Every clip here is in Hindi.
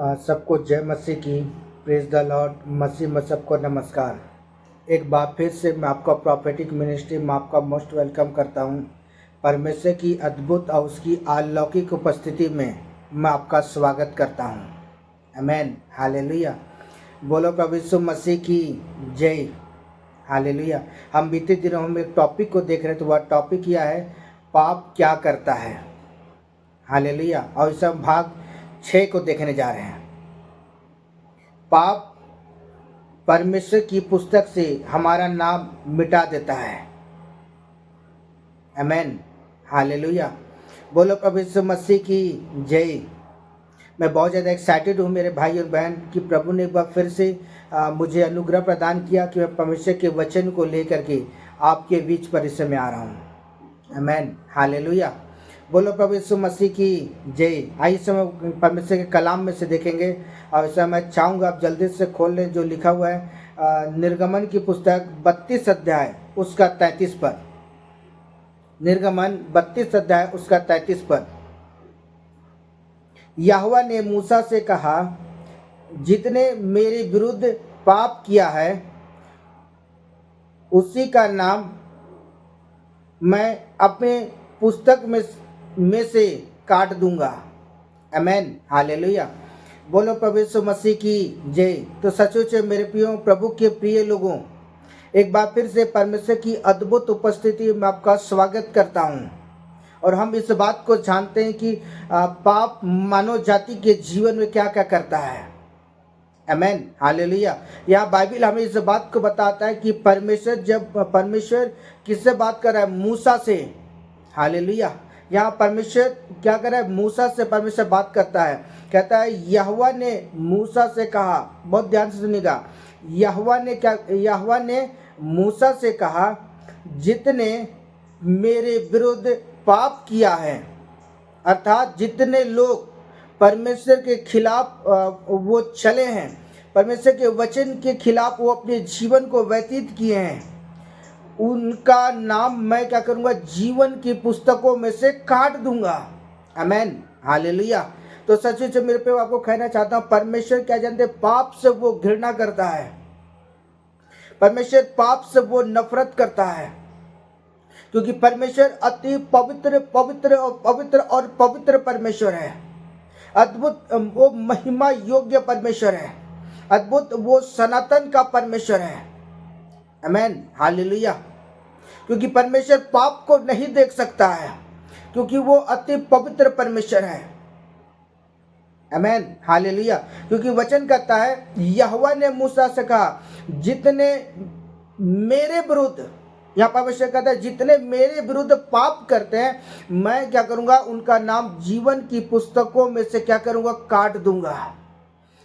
सबको जय मसीह की। Praise the Lord. मसीह में सबको नमस्कार। एक बार फिर से मैं आपका प्रॉफेटिक मिनिस्ट्री में आपका मोस्ट वेलकम करता हूं। परमेश्वर की अद्भुत और उसकी अलौकिक उपस्थिति में मैं आपका स्वागत करता हूं। आमेन, हालेलुया। बोलो प्रभु यीशु मसीह की जय। हालेलुया। हम बीते दिनों में एक टॉपिक को देख रहे थे, वह टॉपिक यह है, पाप क्या करता है। हालेलुया। और इस हम भाग 6 को देखने जा रहे हैं। पाप परमेश्वर की पुस्तक से हमारा नाम मिटा देता है। आमेन, हालेलुया। बोलो प्रभु यीशु मसीह की जय। मैं बहुत ज़्यादा एक्साइटेड हूँ मेरे भाई और बहन कि प्रभु ने एक बार फिर से मुझे अनुग्रह प्रदान किया कि मैं परमेश्वर के वचन को लेकर के आपके बीच पर इस समय आ रहा हूँ। आमेन, हालेलुया। बोलो प्रभु यीशु मसीह की जय। आइए समय परमेश्वर के कलाम में से देखेंगे और इस समय मैं चाहूँगा आप जल्दी से खोल लें जो लिखा हुआ है निर्गमन की पुस्तक 32 अध्याय उसका 33 पद। निर्गमन 32 अध्याय उसका 33 पद। यहोवा ने मूसा से कहा, जितने मेरे विरुद्ध पाप किया है उसी का नाम मैं अपने पुस्तक में से काट दूंगा। आमेन, हालेलुया। बोलो प्रभु यीशु मसीह की जय। तो सचमुच मेरे प्रियो प्रभु के प्रिय लोगों, एक बार फिर से परमेश्वर की अद्भुत उपस्थिति में आपका स्वागत करता हूं। और हम इस बात को जानते हैं कि पाप मानव जाति के जीवन में क्या क्या करता है। आमेन, हालेलुया। यह बाइबल हमें इस बात को बताता है कि परमेश्वर किससे बात कर रहा है? मूसा से। हालेलुया। यहाँ परमेश्वर क्या कर रहा है? मूसा से परमेश्वर बात करता है। कहता है यहोवा ने मूसा से कहा, बहुत ध्यान से सुनिएगा, यहोवा ने मूसा से कहा, जितने मेरे विरुद्ध पाप किया है, अर्थात जितने लोग परमेश्वर के खिलाफ वो चले हैं, परमेश्वर के वचन के खिलाफ वो अपने जीवन को व्यतीत किए हैं, उनका नाम मैं क्या करूंगा? जीवन की पुस्तकों में से काट दूंगा। आमेन, हालेलुया। तो सच मेरे पे आपको कहना चाहता हूं, परमेश्वर क्या जानते, पाप से वो घृणा करता है। परमेश्वर पाप से वो नफरत करता है, क्योंकि परमेश्वर अति पवित्र पवित्र और पवित्र परमेश्वर है। अद्भुत वो महिमा योग्य परमेश्वर है। अद्भुत वो सनातन का परमेश्वर है। आमेन, हालेलुया। क्योंकि परमेश्वर पाप को नहीं देख सकता है, क्योंकि वो अति पवित्र परमेश्वर है। आमेन, हालेलुया। क्योंकि वचन कहता है यहोवा ने मूसा से कहा, जितने मेरे विरुद्ध, यहाँ परमेश्वर कहता है जितने मेरे विरुद्ध पाप करते हैं, मैं क्या करूंगा? उनका नाम जीवन की पुस्तकों में से क्या करूंगा? काट दूंगा।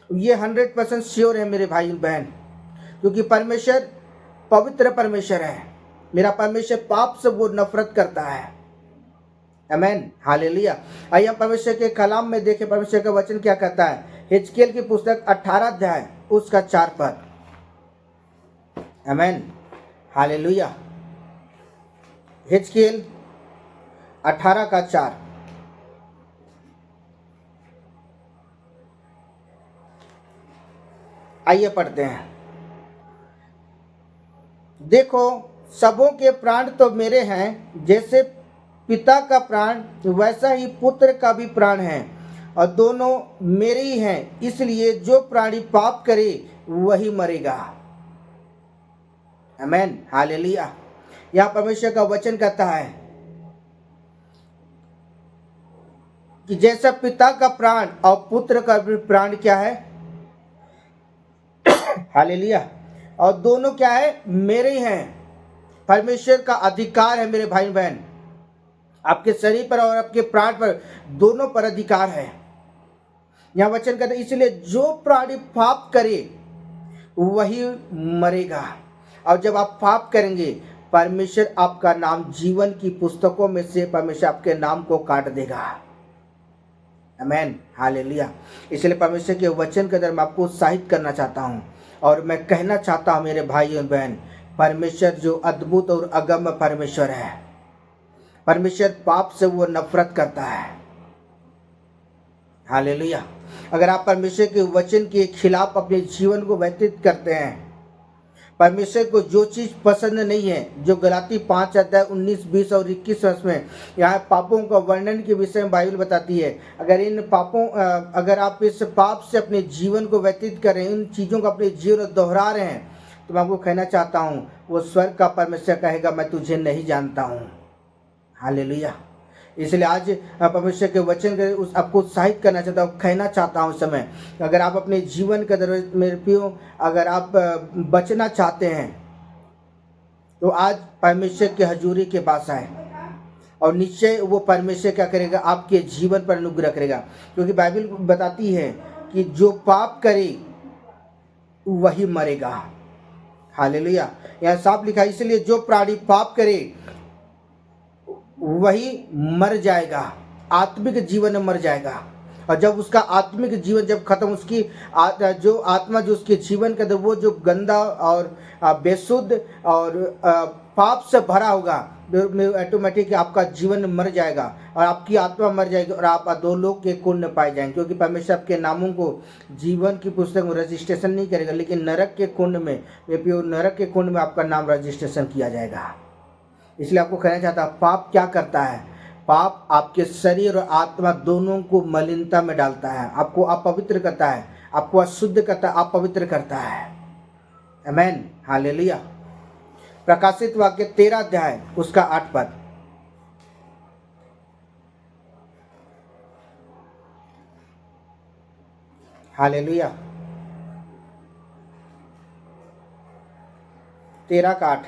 ये 100% श्योर है मेरे भाई बहन, क्योंकि परमेश्वर पवित्र परमेश्वर है। मेरा परमेश्वर पाप से वो नफरत करता है। आमेन, हालेलुया। आइए हम परमेश्वर के कलाम में देखें परमेश्वर का वचन क्या कहता है। हिजकिय्याह की पुस्तक 18 अध्याय उसका 4 पद। आमेन, हालेलुया। हिजकिय्याह 18 का 4। आइए पढ़ते हैं। देखो, सबों के प्राण तो मेरे हैं, जैसे पिता का प्राण वैसा ही पुत्र का भी प्राण है, और दोनों मेरे ही हैं। इसलिए जो प्राणी पाप करे वही मरेगा। आमेन, हालेलुया। यहाँ परमेश्वर का वचन कहता है कि जैसा पिता का प्राण और पुत्र का भी प्राण क्या है? हालेलुया। और दोनों क्या है? मेरे ही हैं। परमेश्वर का अधिकार है मेरे भाई बहन, आपके शरीर पर और आपके प्राण पर, दोनों पर अधिकार है। यह वचन कहता है इसलिए जो प्राणी पाप करे वही मरेगा। और जब आप पाप करेंगे, परमेश्वर आपका नाम जीवन की पुस्तकों में से परमेश्वर आपके नाम को काट देगा। आमेन, हालेलुया। इसलिए परमेश्वर के वचन के अंदर मैं आपको उत्साहित करना चाहता हूं, और मैं कहना चाहता हूं मेरे भाई और बहन, परमेश्वर जो अद्भुत और अगम्य परमेश्वर है, परमेश्वर पाप से वो नफरत करता है। हालेलुया। अगर आप परमेश्वर के वचन के खिलाफ अपने जीवन को व्यतीत करते हैं, परमेश्वर को जो चीज़ पसंद नहीं है, जो गलाती 5 अध्याय 19, 20 और 21 वर्ष में यहाँ पापों का वर्णन के विषय में बाइबल बताती है, अगर आप इस पाप से अपने जीवन को व्यतीत कर रहे हैं, इन चीज़ों को अपने जीवन में दोहरा रहे हैं, तो मैं आपको कहना चाहता हूँ, वो स्वर्ग का परमेश्वर कहेगा मैं तुझे नहीं जानता हूँ। हालेलुया। इसलिए आज परमेश्वर के वचन के आपको उत्साहित करना चाहता हूँ, कहना चाहता हूँ इस समय, अगर आप अपने जीवन के मेरे प्रियो, अगर आप बचना चाहते हैं तो आज परमेश्वर की हजूरी के पास आए, और निश्चय वो परमेश्वर क्या करेगा, आपके जीवन पर अनुग्रह करेगा। क्योंकि बाइबल बताती है कि जो पाप करे वही मरेगा। हालेलुया। यहाँ साफ लिखा है, इसलिए जो प्राणी पाप करे वही मर जाएगा, आत्मिक जीवन में मर जाएगा। और जब उसका आत्मिक जीवन जब खत्म, उसकी जो आत्मा जो उसके जीवन के अंदर वो जो गंदा और बेशुद्ध और पाप से भरा होगा, ऑटोमेटिक आपका जीवन मर जाएगा और आपकी आत्मा मर जाएगी और आप अधोलोक के कुंड में पाए जाएंगे। क्योंकि परमेश्वर आपके नामों को जीवन की पुस्तक में रजिस्ट्रेशन नहीं करेगा, लेकिन नरक के कुंड में, नरक के कुंड में आपका नाम रजिस्ट्रेशन किया जाएगा। इसलिए आपको कहना चाहता हूँ, पाप क्या करता है? पाप आपके शरीर और आत्मा दोनों को मलिनता में डालता है, आपको अपवित्र करता है, आपको अशुद्ध करता है, अपवित्र करता है। आमीन, हालेलुया। प्रकाशित वाक्य 13 अध्याय उसका 8 पद। हालेलुया। 13 का 8।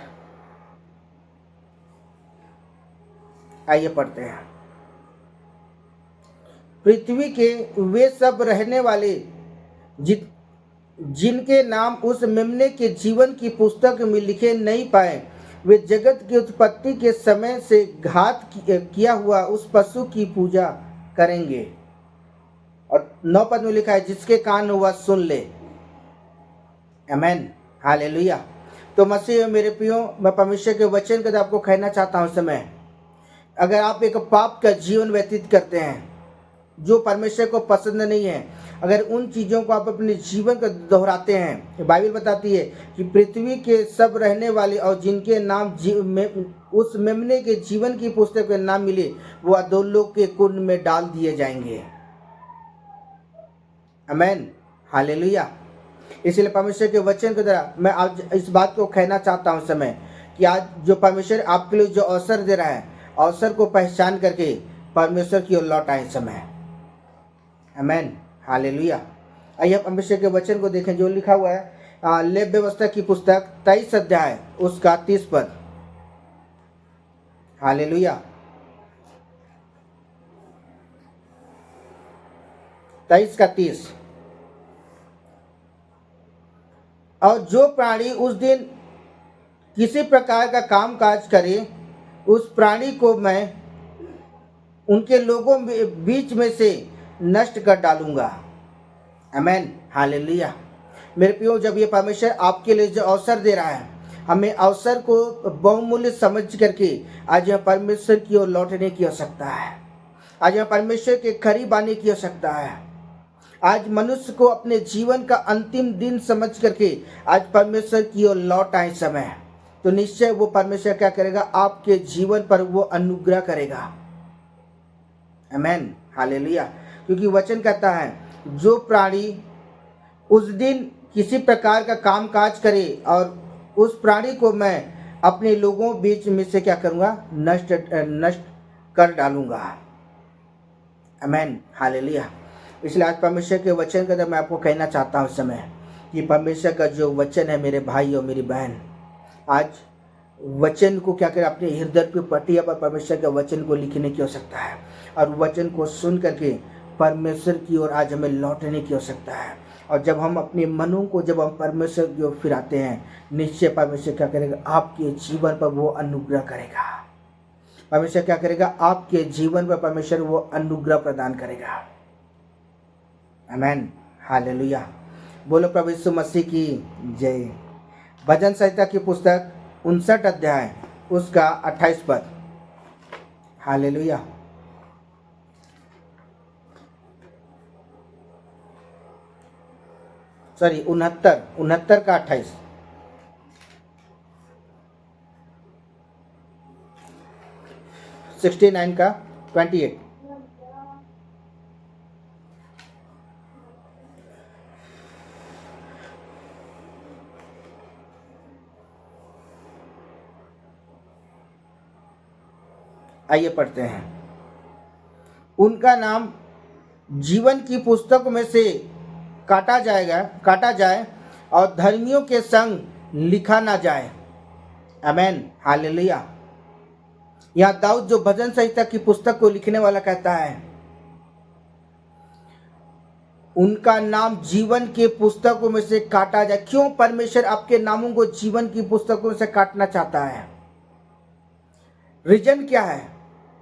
आइए पढ़ते हैं। पृथ्वी के वे सब रहने वाले जिनके नाम उस मेमने के जीवन की पुस्तक में लिखे नहीं पाए, वे जगत की उत्पत्ति के समय से घात किया हुआ उस पशु की पूजा करेंगे। और 9 पद में लिखा है, जिसके कान हुआ सुन ले। आमीन, हालेलुया। तो मसीह मेरे प्रियो, मैं परमेश्वर के वचन के आपको कहना चाहता हूँ समय, अगर आप एक पाप का जीवन व्यतीत करते हैं जो परमेश्वर को पसंद नहीं है, अगर उन चीज़ों को आप अपने जीवन को दोहराते हैं, बाइबल बताती है कि पृथ्वी के सब रहने वाले और जिनके नाम उस मेमने के जीवन की पुस्तक में नाम मिले, वो अधोलोक के कुंड में डाल दिए जाएंगे। आमीन, हालेलुया। इसलिए परमेश्वर के वचन के द्वारा मैं आज इस बात को कहना चाहता हूँ समय, कि आज जो परमेश्वर आपके लिए जो अवसर दे रहा है, अवसर को पहचान करके परमेश्वर की ओर लौट आए समय। आमीन, हालेलुया। आइए परमेश्वर के वचन को देखें जो लिखा हुआ है लेव व्यवस्था की पुस्तक 23 अध्याय उसका 30 पद। हालेलुया। 23 का 30। और जो प्राणी उस दिन किसी प्रकार का काम काज करे, उस प्राणी को मैं उनके लोगों बीच में से नष्ट कर डालूंगा। आमीन, हालेलुया। मेरे प्रियो, जब ये परमेश्वर आपके लिए जो अवसर दे रहा है, हमें अवसर को बहुमूल्य समझ करके आज यहाँ परमेश्वर की ओर लौटने की आवश्यकता है। आज यहाँ परमेश्वर के करीब आने की आवश्यकता है। आज मनुष्य को अपने जीवन का अंतिम दिन समझ करके आज परमेश्वर की ओर लौट आए समय, तो निश्चय वो परमेश्वर क्या करेगा, आपके जीवन पर वो अनुग्रह करेगा। आमीन, हालेलुया। क्योंकि वचन कहता है, जो प्राणी उस दिन किसी प्रकार का काम काज करे, और उस प्राणी को मैं अपने लोगों बीच में से क्या करूँगा, नष्ट कर डालूंगा। आमीन, हालेलुया। इसलिए आज परमेश्वर के वचन के अंदर मैं आपको कहना चाहता हूँ समय, कि परमेश्वर का जो वचन है मेरे भाई और मेरी बहन, आज वचन को क्या करें, अपने हृदय की पटिया पर परमेश्वर के वचन को लिखने की आवश्यकता है, और वचन को सुन करके परमेश्वर की ओर आज हमें लौटने की आवश्यकता है। और जब हम अपने मनों को जब हम परमेश्वर की ओर फिराते हैं, निश्चय परमेश्वर क्या करेगा, आपके जीवन पर वो अनुग्रह करेगा। परमेश्वर क्या करेगा, आपके जीवन पर परमेश्वर वो अनुग्रह प्रदान करेगा। आमीन, हालेलुया। बोलो प्रभु यीशु मसीह की जय। भजन संहिता की पुस्तक 59 अध्याय उसका 28 पद। हालेलुया। सॉरी 69 का 28। सिक्सटी 69 का 28। आइए पढ़ते हैं। उनका नाम जीवन की पुस्तक में से काटा जाए और धर्मियों के संग लिखा ना जाए। आमेन, हालेलुया। यहाँ दाऊद जो भजन संहिता की पुस्तक को लिखने वाला कहता है, उनका नाम जीवन के पुस्तकों में से काटा जाए। क्यों परमेश्वर आपके नामों को जीवन की पुस्तकों से काटना चाहता है? रीजन क्या है?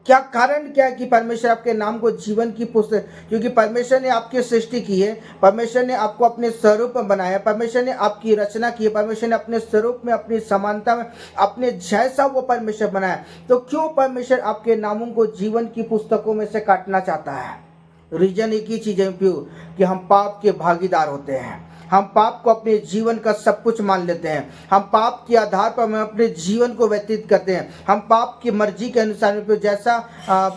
क्या कारण क्या है कि परमेश्वर आपके नाम को जीवन की पुस्तक? क्योंकि परमेश्वर ने आपकी सृष्टि की है, परमेश्वर ने आपको अपने स्वरूप में बनाया, परमेश्वर ने आपकी रचना की है, परमेश्वर ने अपने स्वरूप में, अपनी समानता में, अपने जैसा वो परमेश्वर बनाया। तो क्यों परमेश्वर आपके नामों को जीवन की पुस्तकों में से काटना चाहता है? रीजन एक ही चीज है प्योर, कि हम पाप के भागीदार होते हैं। हम पाप को अपने जीवन का सब कुछ मान लेते हैं। हम पाप के आधार पर हम अपने जीवन को व्यतीत करते हैं। हम पाप की मर्जी के अनुसार जैसा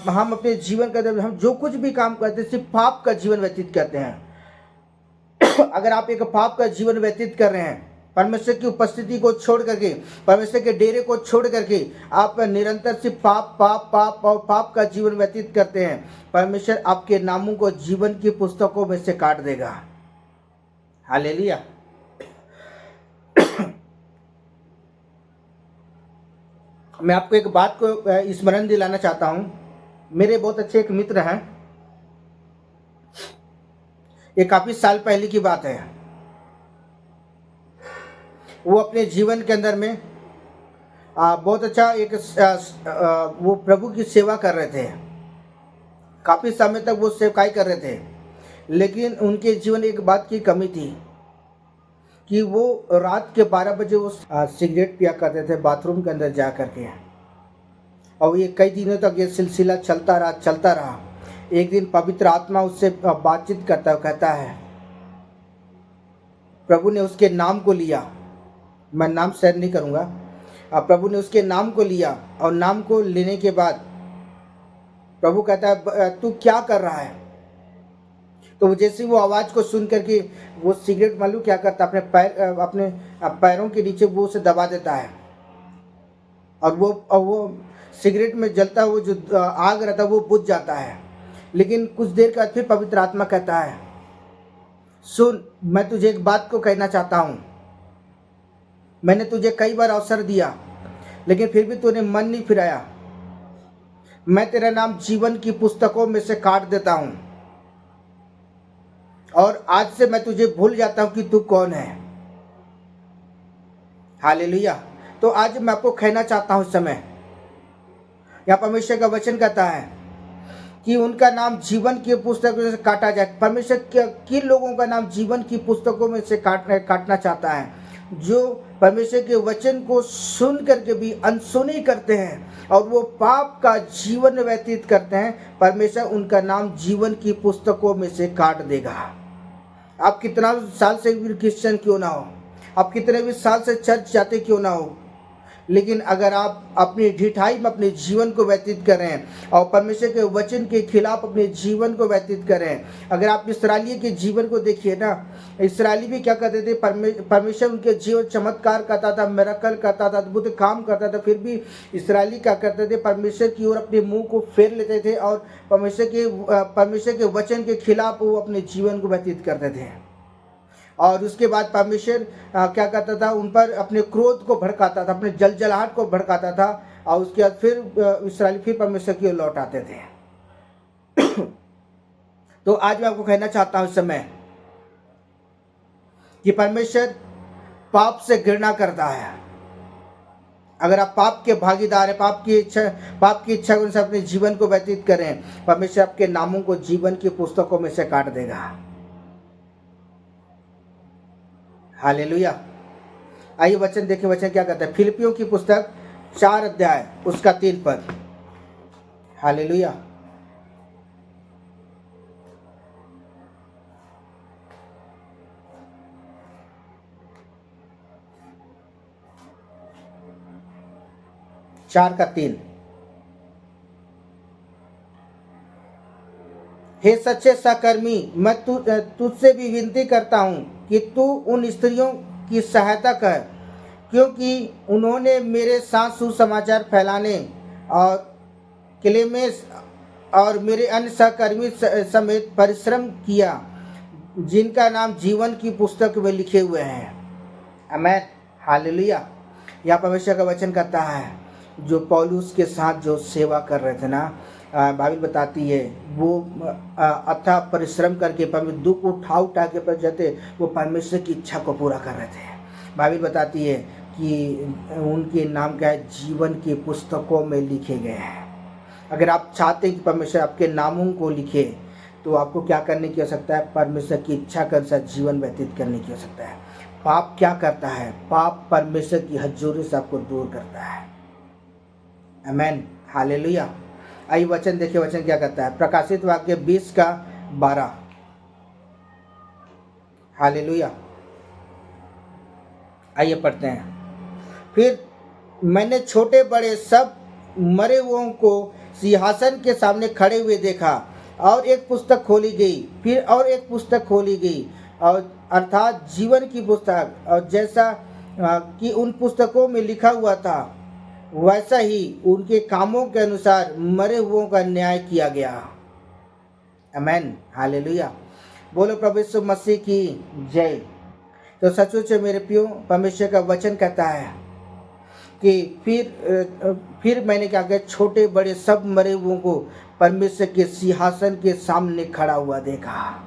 हम अपने जीवन का, हम जो कुछ भी काम करते हैं सिर्फ पाप का जीवन व्यतीत करते हैं। अगर आप एक पाप का जीवन व्यतीत कर रहे हैं, परमेश्वर की उपस्थिति को छोड़ करके, परमेश्वर के डेरे को छोड़ करके आप निरंतर सिर्फ पाप पाप पाप और पाप का जीवन व्यतीत करते हैं, परमेश्वर आपके नामों को जीवन की पुस्तकों में से काट देगा। हालेलुया। मैं आपको एक बात को स्मरण दिलाना चाहता हूं। मेरे बहुत अच्छे एक मित्र हैं, ये काफी साल पहले की बात है। वो अपने जीवन के अंदर में बहुत अच्छा एक वो प्रभु की सेवा कर रहे थे। काफी समय तक वो सेवकाई कर रहे थे, लेकिन उनके जीवन एक बात की कमी थी कि वो रात के 12 बजे वो सिगरेट पिया करते थे बाथरूम के अंदर जा करके। और ये कई दिनों तक ये सिलसिला चलता रहा। एक दिन पवित्र आत्मा उससे बातचीत करता कहता है, प्रभु ने उसके नाम को लिया, मैं नाम शेयर नहीं करूँगा। प्रभु ने उसके नाम को लिया और नाम को लेने के बाद प्रभु कहता है, तू क्या कर रहा है? तो जैसे वो आवाज़ को सुन करके वो सिगरेट मालूम क्या करता, अपने पैरों के नीचे वो उसे दबा देता है, और वो सिगरेट में जलता वो जो आग रहता है वो बुझ जाता है। लेकिन कुछ देर के बाद फिर पवित्र आत्मा कहता है, सुन, मैं तुझे एक बात को कहना चाहता हूँ। मैंने तुझे कई बार अवसर दिया, लेकिन फिर भी तूने मन नहीं फिराया। मैं तेरा नाम जीवन की पुस्तकों में से काट देता हूँ, और आज से मैं तुझे भूल जाता हूं कि तू कौन है। हालेलुया। तो आज मैं आपको कहना चाहता हूं, इस समय यहाँ परमेश्वर का वचन कहता है कि उनका नाम जीवन की पुस्तकों में से काटा जाए। परमेश्वर किन लोगों का नाम जीवन की पुस्तकों में से काटना चाहता है? जो परमेश्वर के वचन को सुन करके भी अनसुनी करते हैं और वो पाप का जीवन व्यतीत करते हैं, परमेश्वर उनका नाम जीवन की पुस्तकों में से काट देगा। आप कितना साल से भी क्रिश्चियन क्यों ना हो, आप कितने भी साल से चर्च जाते क्यों ना हो, लेकिन अगर आप अपनी ढिठाई में अपने जीवन को व्यतीत करें और परमेश्वर के वचन के खिलाफ अपने जीवन को व्यतीत करें। अगर आप इस्राएली के जीवन को देखिए ना, इस्राएली भी क्या करते थे, परमेश्वर उनके जीवन चमत्कार करता था, मिरेकल करता था, अद्भुत काम करता था, फिर भी इस्राएली क्या करते थे, परमेश्वर की ओर अपने मुंह को फेर लेते थे और परमेश्वर के वचन के खिलाफ वो अपने जीवन को व्यतीत करते थे। और उसके बाद परमेश्वर क्या करता था, उन पर अपने क्रोध को भड़काता था, अपने जलजलाहट को भड़काता था, और उसके बाद फिर इस्राएली फिर परमेश्वर की ओर लौट आते थे। तो आज मैं आपको कहना चाहता हूं इस समय कि परमेश्वर पाप से घृणा करता है। अगर आप पाप के भागीदार हैं, पाप की इच्छा के अनुसार अपने जीवन को व्यतीत करें, परमेश्वर आपके नामों को जीवन की पुस्तकों में से काट देगा। हालेलुया। आइए वचन देखें, वचन क्या कहता है। फिलिपियों की पुस्तक 4 अध्याय उसका 3 पद। हालेलुया। 4:3। हे सच्चे सहकर्मी, मैं तुझसे भी विनती करता हूँ कि तू उन स्त्रियों की सहायता कर, क्योंकि उन्होंने मेरे साथ सुसमाचार फैलाने और क्लेमेस और मेरे अन्य सहकर्मी समेत परिश्रम किया, जिनका नाम जीवन की पुस्तक में लिखे हुए हैं। आमीन, हालेलुया। यहाँ परमेश्वर का वचन कहता है, जो पौलुस के साथ जो सेवा कर रहे थे ना, बाइबल बताती है वो अथाह परिश्रम करके दुख उठा के पर जाते वो परमेश्वर की इच्छा को पूरा कर रहे थे। बाइबल बताती है कि उनके नाम क्या है, जीवन की पुस्तकों में लिखे गए हैं। अगर आप चाहते हैं कि परमेश्वर आपके नामों को लिखे, तो आपको क्या करने की आवश्यकता है? परमेश्वर की इच्छा के अनुसार जीवन व्यतीत करने की आवश्यकता है। पाप क्या करता है? पाप परमेश्वर की हजूरी से आपको दूर करता है। आमीन, हालेलुया। आइए वचन देखिए, वचन क्या कहता है। प्रकाशित वाक्य 20:12। हालेलुया। आइए पढ़ते हैं। फिर मैंने छोटे बड़े सब मरे हुओं को सिंहासन के सामने खड़े हुए देखा, और एक पुस्तक खोली गई, फिर और एक पुस्तक खोली गई, और अर्थात जीवन की पुस्तक, और जैसा कि उन पुस्तकों में लिखा हुआ था, वैसा ही उनके कामों के अनुसार मरे हुओं का न्याय किया गया। आमीन, हालेलुया। बोलो प्रभु यीशु मसीह की जय। तो सचमुच मेरे प्रियो, परमेश्वर का वचन कहता है कि फिर मैंने क्या किया, छोटे बड़े सब मरे हुओं को परमेश्वर के सिंहासन के सामने खड़ा हुआ देखा,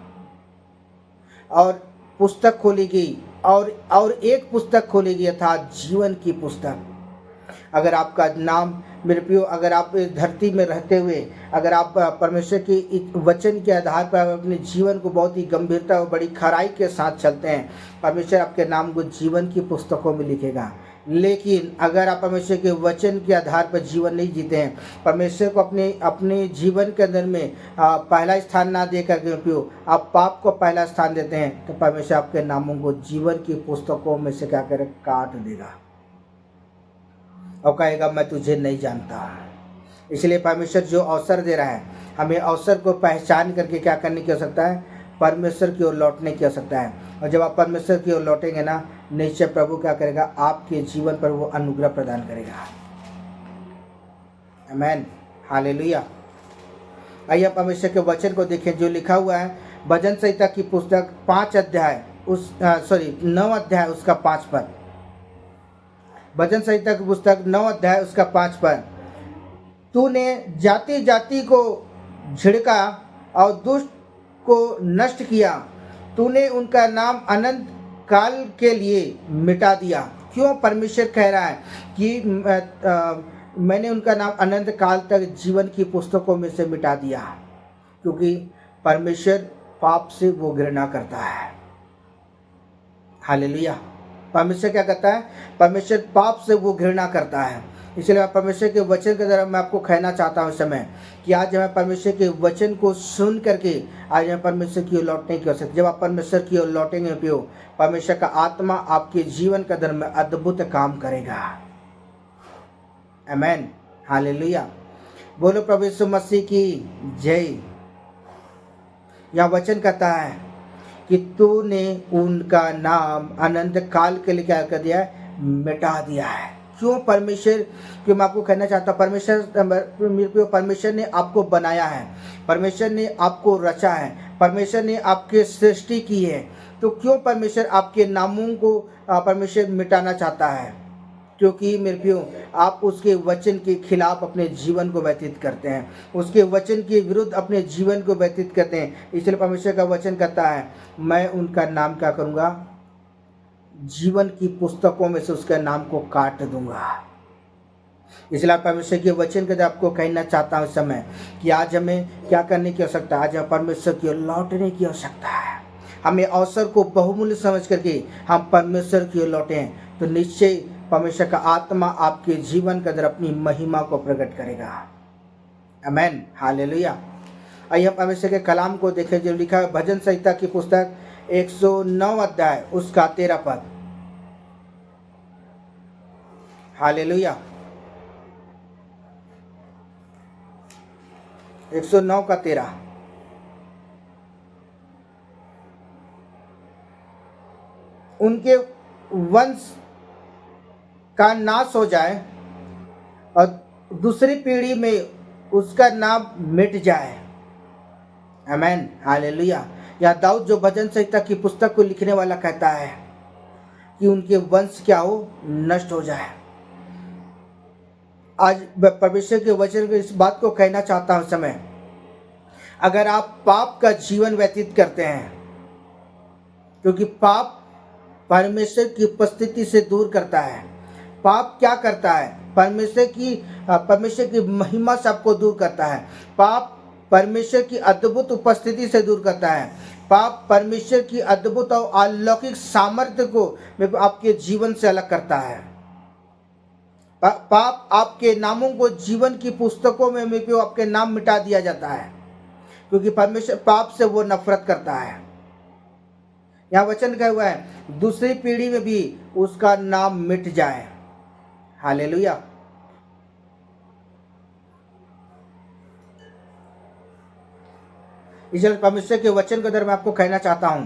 और पुस्तक खोली गई, और एक पुस्तक खोली गई था, जीवन की पुस्तक। अगर आपका नाम मेरे प्रियो, अगर आप इस धरती में रहते हुए अगर आप परमेश्वर के वचन के आधार पर अपने जीवन को बहुत ही गंभीरता और बड़ी खराई के साथ चलते हैं, परमेश्वर आपके नाम को जीवन की पुस्तकों में लिखेगा। लेकिन अगर आप परमेश्वर के वचन के आधार पर जीवन नहीं जीते हैं, परमेश्वर को अपने जीवन के अंदर में पहला स्थान ना दे करके प्रियो आप पाप को पहला स्थान देते हैं, तो परमेश्वर आपके नामों को जीवन की पुस्तकों में से क्या करे, काट देगा और कहेगा मैं तुझे नहीं जानता। इसलिए परमेश्वर जो अवसर दे रहा है, हमें अवसर को पहचान करके क्या करने की आवश्यकता है, परमेश्वर की ओर लौटने की आवश्यकता है। और जब आप परमेश्वर की ओर लौटेंगे ना, निश्चय प्रभु क्या करेगा, आपके जीवन पर वो अनुग्रह प्रदान करेगा। आमीन, हालेलुया। आइए परमेश्वर के वचन को देखें जो लिखा हुआ है भजन संहिता की पुस्तक 9 अध्याय उसका 5 पद। भजन संहिता की पुस्तक 9 अध्याय उसका 5 पद। तूने जाति जाति को झिड़का और दुष्ट को नष्ट किया, तूने उनका नाम अनंत काल के लिए मिटा दिया। क्यों परमेश्वर कह रहा है कि मैंने उनका नाम अनंत काल तक जीवन की पुस्तकों में से मिटा दिया? क्योंकि परमेश्वर पाप से वो घृणा करता है। हालेलुया। परमेश्वर क्या करता है? परमेश्वर पाप से वो घृणा करता है। इसलिए परमेश्वर के वचन के द्वारा मैं आपको कहना चाहता हूँ इस समय कि आज हमें परमेश्वर के वचन को सुन करके आज हमें परमेश्वर की ओर लौटने की आवश्यकता। जब आप परमेश्वर की ओर लौटेंगे पियो, परमेश्वर का आत्मा आपके जीवन के अंदर में अद्भुत काम करेगा। आमीन, हालेलुया। बोलो प्रभु यीशु मसीह की जय। यह वचन कहता है कि तूने उनका नाम अनंत काल के लिए क्या कर दिया है, मिटा दिया है। क्यों परमेश्वर? क्यों मैं आपको कहना चाहता हूँ, परमेश्वर ने आपको बनाया है, परमेश्वर ने आपको रचा है, परमेश्वर ने आपकी सृष्टि की है। तो क्यों परमेश्वर आपके नामों को परमेश्वर मिटाना चाहता है? क्योंकि मेरे प्रियो, आप उसके वचन के खिलाफ अपने जीवन को व्यतीत करते हैं, उसके वचन के विरुद्ध अपने जीवन को व्यतीत करते हैं। इसलिए परमेश्वर का वचन कहता है मैं उनका नाम क्या करूँगा, जीवन की पुस्तकों में से उसके नाम को काट दूंगा। इसलिए परमेश्वर के वचन के आपको कहना चाहता हूँ इस समय कि आज हमें क्या करने की आवश्यकता है, आज हमें परमेश्वर की ओर लौटने की आवश्यकता है। हमें अवसर को बहुमूल्य समझ करके हम परमेश्वर की ओर लौटें, तो निश्चय परमेश्वर का आत्मा आपके जीवन के अंदर अपनी महिमा को प्रकट करेगा। आमीन, हालेलुया। आइए हम परमेश्वर के कलाम को देखें जो लिखा है भजन संहिता की पुस्तक 109 अध्याय उसका 13 पद। हालेलुया। 109 का 13। उनके वंश का नाश हो जाए और दूसरी पीढ़ी में उसका नाम मिट जाए। आमीन, हालेलुया। या दाऊद जो भजन संहिता की पुस्तक को लिखने वाला कहता है कि उनके वंश क्या हो, नष्ट हो जाए। आज परमेश्वर के वचन को इस बात को कहना चाहता हूं समय, अगर आप पाप का जीवन व्यतीत करते हैं, क्योंकि पाप परमेश्वर की उपस्थिति से दूर करता है। पाप क्या करता है? परमेश्वर की महिमा से आपको दूर करता है। पाप परमेश्वर की अद्भुत उपस्थिति से दूर करता है। पाप परमेश्वर की अद्भुत और अलौकिक सामर्थ्य को आपके जीवन से अलग करता है। पाप आपके नामों को जीवन की पुस्तकों में आपके नाम मिटा दिया जाता है, क्योंकि परमेश्वर पाप से वो नफरत करता है। यहाँ वचन कहा हुआ है दूसरी पीढ़ी में भी उसका नाम मिट जाए। हालेलुया। इसलिए परमेश्वर के वचन के द्वारा मैं आपको कहना चाहता हूं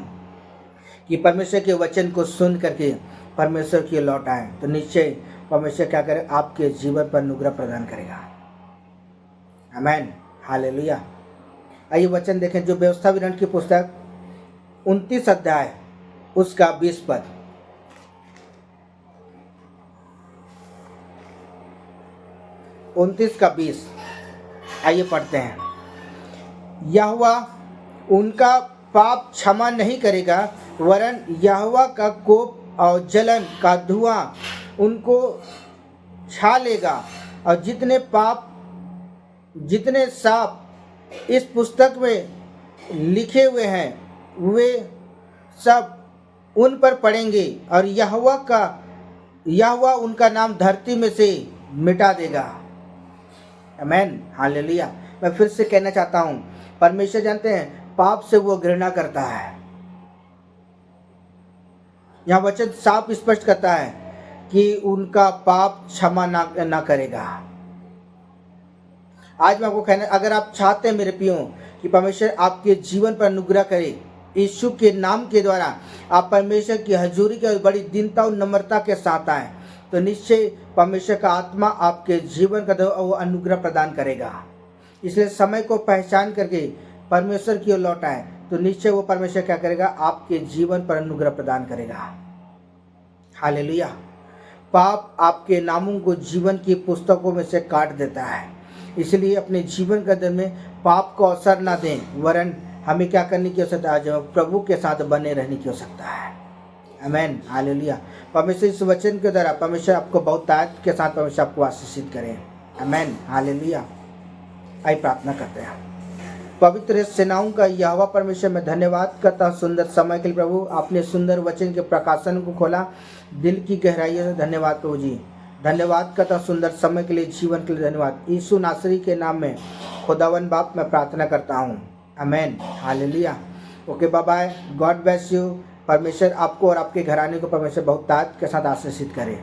कि परमेश्वर के वचन को सुन करके परमेश्वर की लौट आए, तो निश्चय परमेश्वर क्या करे, आपके जीवन पर अनुग्रह प्रदान करेगा। आमीन, हालेलुया। आइए वचन देखें, जो व्यवस्था विवरण की पुस्तक 29 अध्याय उसका 20 पद। 29 का 20 आइए पढ़ते हैं। यहोवा उनका पाप क्षमा नहीं करेगा, वरन यहोवा का कोप और जलन का धुआं उनको छा लेगा, और जितने साप इस पुस्तक में लिखे हुए हैं वे सब उन पर पड़ेंगे, और यहोवा उनका नाम धरती में से मिटा देगा। आमीन, हालेलुया। मैं फिर से कहना चाहता हूं, परमेश्वर जानते हैं पाप से वो घृणा करता है। यहाँ वचन साफ स्पष्ट करता है कि उनका पाप क्षमा ना करेगा। आज मैं आपको कहना, अगर आप चाहते हैं मेरे प्रियो कि परमेश्वर आपके जीवन पर अनुग्रह करे, यीशु के नाम के द्वारा आप परमेश्वर की हजूरी के बड़ी दीनता और नम्रता के साथ आए, तो निश्चय परमेश्वर का आत्मा आपके जीवन का वो अनुग्रह प्रदान करेगा। इसलिए समय को पहचान करके परमेश्वर की ओर लौट आए, तो निश्चय वो परमेश्वर क्या करेगा, आपके जीवन पर अनुग्रह प्रदान करेगा। हालेलुया। पाप आपके नामों को जीवन की पुस्तकों में से काट देता है, इसलिए अपने जीवन के दिन में पाप को अवसर ना दें, वरन हमें क्या करने की आवश्यकता है, जो प्रभु के साथ बने रहने की आवश्यकता है। आमीन, हालेलुया। परमेश्वर इस वचन के द्वारा परमेश्वर आपको बहुत ताकत के साथ परमेश्वर आपको आशीषित करें। आमीन, हालेलुया। आइए प्रार्थना करते हैं। पवित्र सेनाओं का यहोवा परमेश्वर में धन्यवाद करता हूँ सुंदर समय के लिए। प्रभु आपने सुंदर वचन के प्रकाशन को खोला, दिल की गहराइयों से धन्यवाद प्रभु जी। धन्यवाद करता हूँ सुंदर समय के लिए, जीवन के लिए धन्यवाद। यीशु नासरी के नाम में खुदावन बाप मैं प्रार्थना करता हूँ। आमीन, हालेलुया। Okay, bye bye, God bless you. परमेश्वर आपको और आपके घराने को परमेश्वर बहुत ताकत के साथ आशीषित करे।